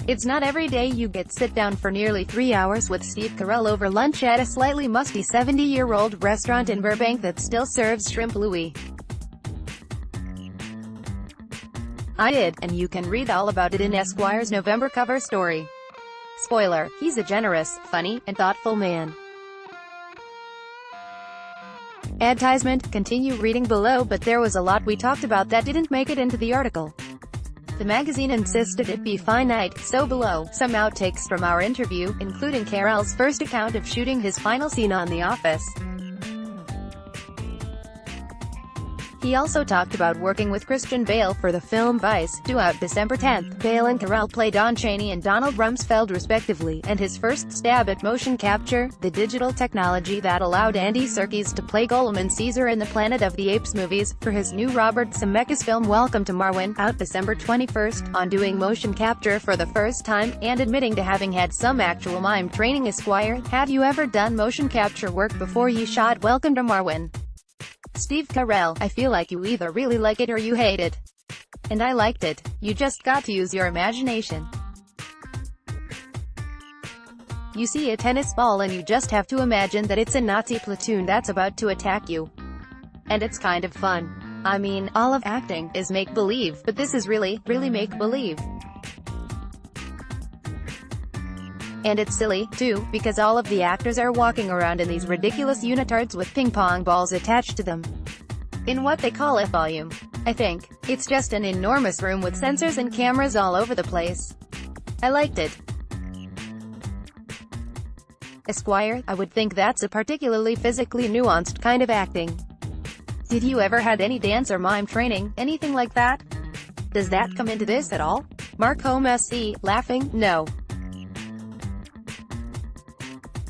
It's not every day you get sit down for nearly 3 hours with Steve Carell over lunch at a slightly musty 70-year-old restaurant in Burbank that still serves shrimp Louie. I did, and you can read all about it in Esquire's November cover story. Spoiler, he's a generous, funny, and thoughtful man. Advertisement, continue reading below, but there was a lot we talked about that didn't make it into the article. The magazine insisted it be finite, so below, some outtakes from our interview, including Carell's first account of shooting his final scene on The Office. He also talked about working with Christian Bale for the film Vice, due out December 10th. Bale and Carell play Don Chaney and Donald Rumsfeld respectively, and his first stab at motion capture, the digital technology that allowed Andy Serkis to play Gollum and Caesar in the Planet of the Apes movies, for his new Robert Zemeckis film Welcome to Marwen, out December 21st, on doing motion capture for the first time, and admitting to having had some actual mime training. Esquire, have you ever done motion capture work before you shot Welcome to Marwen? Steve Carell, I feel like you either really like it or you hate it. And I liked it. You just got to use your imagination. You see a tennis ball and you just have to imagine that it's a Nazi platoon that's about to attack you. And it's kind of fun. I mean, all of acting is make-believe, but this is really make-believe. And it's silly, too, because all of the actors are walking around in these ridiculous unitards with ping-pong balls attached to them. In what they call a volume. I think. It's just an enormous room with sensors and cameras all over the place. I liked it. Esquire, I would think that's a particularly physically nuanced kind of acting. Did you ever had any dance or mime training, anything like that? Does that come into this at all? Mark Home SC, laughing, no.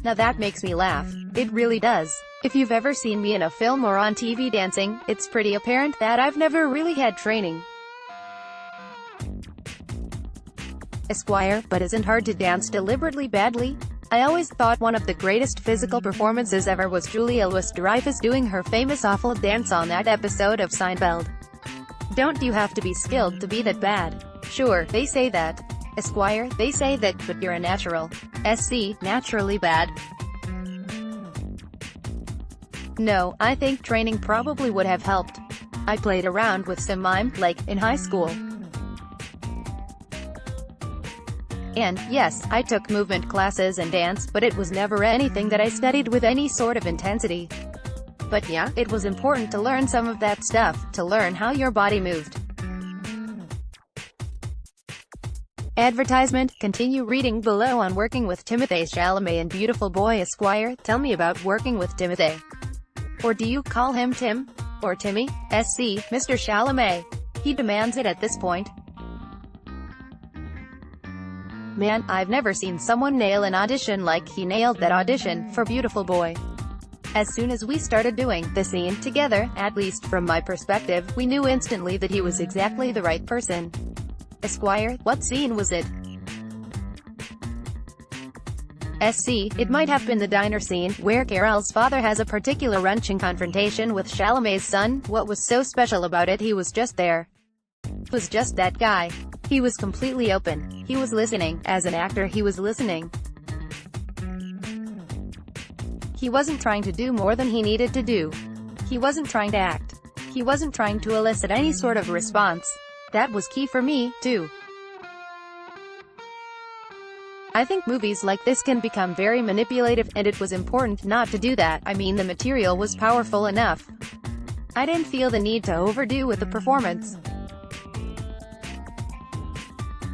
Now that makes me laugh. It really does. If you've ever seen me in a film or on TV dancing, it's pretty apparent that I've never really had training. Esquire, but isn't hard to dance deliberately badly? I always thought one of the greatest physical performances ever was Julia Louis-Dreyfus doing her famous awful dance on that episode of Seinfeld. Don't you have to be skilled to be that bad? Sure, they say that. Esquire, they say that, but you're a natural. SC, naturally bad. No, I think training probably would have helped. I played around with some mime, like, in high school. And, yes, I took movement classes and dance, but it was never anything that I studied with any sort of intensity. But yeah, it was important to learn some of that stuff, to learn how your body moved. Advertisement, continue reading below on working with Timothée Chalamet and Beautiful Boy. Esquire, tell me about working with Timothée. Or do you call him Tim? Or Timmy? SC, Mr. Chalamet. He demands it at this point. Man, I've never seen someone nail an audition like he nailed that audition for Beautiful Boy. As soon as we started doing the scene together, at least from my perspective, we knew instantly that he was exactly the right person. Esquire, what scene was it? SC, it might have been the diner scene, where Carell's father has a particular wrenching confrontation with Chalamet's son. What was so special about it? He was just there. He was just that guy. He was completely open. He was listening. As an actor, he was listening. He wasn't trying to do more than he needed to do. He wasn't trying to act. He wasn't trying to elicit any sort of response. That was key for me, too. I think movies like this can become very manipulative, and it was important not to do that. I mean, the material was powerful enough. I didn't feel the need to overdo with the performance.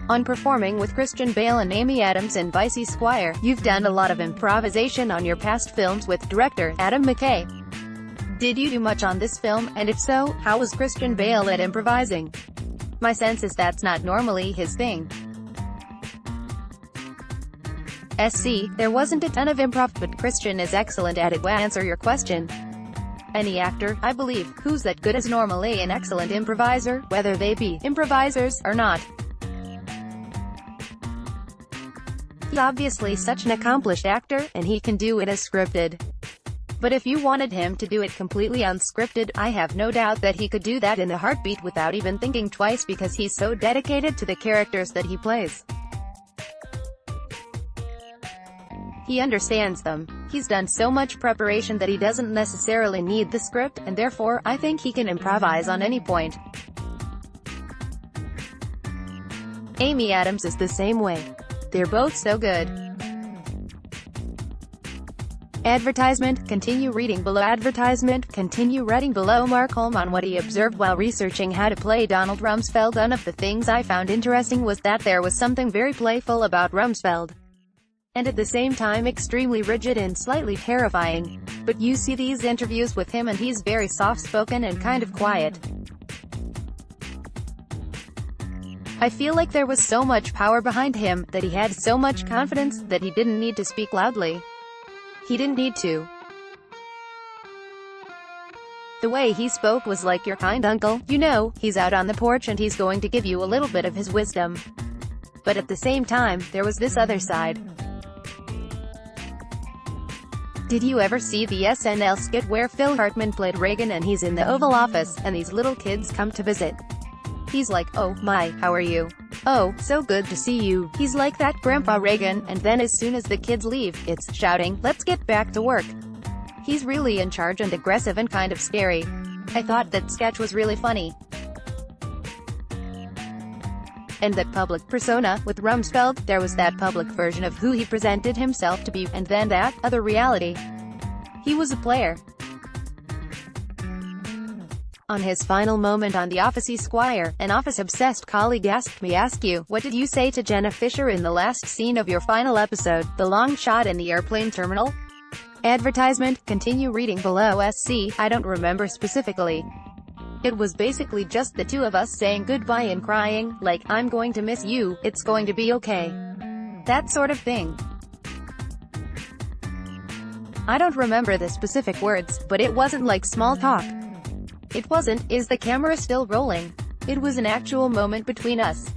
On performing with Christian Bale and Amy Adams in Vice. Esquire, you've done a lot of improvisation on your past films with director Adam McKay. Did you do much on this film, and if so, how was Christian Bale at improvising? My sense is that's not normally his thing. SC, there wasn't a ton of improv, but Christian is excellent at it. To answer your question, any actor, I believe, who's that good is normally an excellent improviser, whether they be improvisers or not. He's obviously such an accomplished actor, and he can do it as scripted. But if you wanted him to do it completely unscripted, I have no doubt that he could do that in a heartbeat without even thinking twice, because he's so dedicated to the characters that he plays. He understands them. He's done so much preparation that he doesn't necessarily need the script, and therefore, I think he can improvise on any point. Amy Adams is the same way. They're both so good. Advertisement, continue reading below. Advertisement, continue reading below. Mark Holm on what he observed while researching how to play Donald Rumsfeld. One of the things I found interesting was that there was something very playful about Rumsfeld, and at the same time extremely rigid and slightly terrifying. But you see these interviews with him and he's very soft-spoken and kind of quiet. I feel like there was so much power behind him, that he had so much confidence, that he didn't need to speak loudly. He didn't need to. The way he spoke was like your kind uncle, you know, he's out on the porch and he's going to give you a little bit of his wisdom. But at the same time, there was this other side. Did you ever see the SNL skit where Phil Hartman played Reagan and he's in the Oval Office, and these little kids come to visit? He's like, "Oh, my, how are you? Oh, so good to see you." He's like that Grandpa Reagan, and then as soon as the kids leave, it's shouting, "Let's get back to work." He's really in charge and aggressive and kind of scary. I thought that sketch was really funny. And that public persona, with Rumsfeld, there was that public version of who he presented himself to be, and then that other reality. He was a player. On his final moment on The Office, Esquire, an Office-obsessed colleague asked me, "Ask you, what did you say to Jenna Fisher in the last scene of your final episode, the long shot in the airplane terminal?" Advertisement, continue reading below. SC, I don't remember specifically. It was basically just the two of us saying goodbye and crying, like, "I'm going to miss you, it's going to be okay." That sort of thing. I don't remember the specific words, but it wasn't like small talk. It wasn't, "Is the camera still rolling?" It was an actual moment between us.